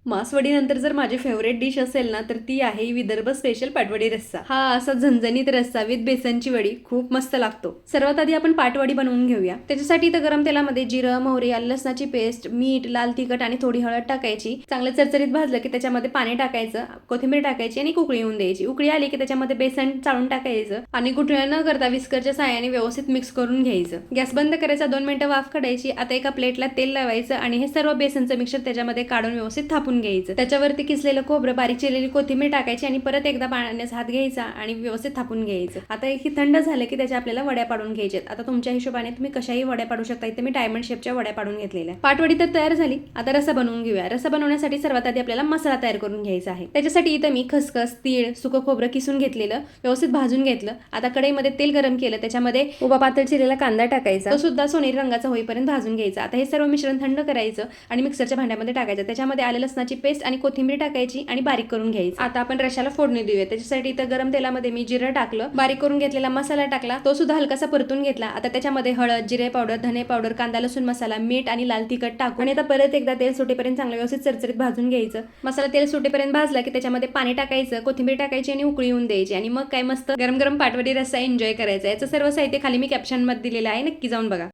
मासवडी नंतर जर माझी फेवरेट डिश असेल ना तर ती आहे विदर्भ स्पेशल पाटवडी रस्सा। हा असा झणझणीत रस्सा विथ बेसनची वडी खूप मस्त लागतो। सर्वात आधी आपण पाटवडी बनवून घेऊया। त्याच्यासाठी इथं गरम तेलामध्ये जिरं, मोहरी, आलं लसणाची पेस्ट, मीठ, लाल तिखट आणि थोडी हळद टाकायची। चांगलं चरचरीत भाजलं की त्याच्यामध्ये पाणी टाकायचं, कोथिंबीर टाकायची आणि उकळी येऊन द्यायची। उकळी आली की त्याच्यामध्ये बेसन चाळून टाकायचं आणि गुठळ्या न करता विस्करच्या साहाय्याने व्यवस्थित मिक्स करून घ्यायचं। गॅस बंद करायचा, 2 मिनिटं वाफ काढायची। आता एका प्लेटला तेल लावायचं आणि हे सर्व बेसनचं मिक्सर त्याच्यामध्ये काढून व्यवस्थित थापून घ्यायचं। त्याच्यावरती किसलेलं खोबरं, बारीक चिरलेली कोथिंबीर टाकायची आणि परत एकदा पाण्याचा हात घ्यायचा आणि व्यवस्थित थापून घ्यायचं। आता ही थंड झालं की त्याच्या आपल्याला वड्या पाडून घ्यायच्यात। आता तुमच्या हिशोबाने तुम्ही कशाही वड्या पाडू शकता। इथे मी डायमंड शेपच्या वड्या पाडून घेतलेल्या। पाटवडी तर तयार झाली। आता रस्सा बनवून घेऊया। रस्सा बनवण्यासाठी सर्वात आधी आपल्याला मसाला तयार करून घ्यायचा आहे। त्याच्यासाठी इथे मी खसखस, तीळ, सुकं खोबरं किसून घेतलेलं, व्यवस्थित भाजून घेतलं। आता कढईमध्ये तेल गरम केलं, त्याच्यामध्ये उभा पातळ चिरलेला कांदा टाकायचा, तो सुद्धा सोनेरी रंगाचा होईपर्यंत भाजून घ्यायचा। आता हे सर्व मिश्रण थंड करायचं आणि मिक्सरच्या भांड्यामध्ये टाकायचं। त्याच्यामध्ये आलं लसणाची पेस्ट आणि कोथिंबीर टाकायची आणि बारीक करून घ्यायचं। आता आपण रश्याला फोडणी देऊया। त्याच्यासाठी इथं गरम तेलामध्ये मी जिरं टाकलं, बारीक करून घेतलेला मसाला टाकला, तो सुद्धा हलकासा परतून घेतला। आता त्याच्यामध्ये हळद, जिरे पावडर, धने पावडर, कांदा लसूण मसाला, मीठ आणि लाल तिखट टाकून आता परत एकदा तेल सुटेपर्यंत चांगलं व्यवस्थित चरचरीत भाजून घ्यायचं। मसाला तेल सुटेपर्यंत भाजला की त्याच्यामध्ये पाणी टाकायचं, कोथिंबीर टाकायची आणि उकळी येऊन द्यायची आणि मग काय मस्त गरम गरम पाटवडी रस्सा एन्जॉय करायचा। याचं सर्व साहित्य खाली मी कॅप्शन मध्ये दिलेलं आहे, नक्की जाऊन बघा।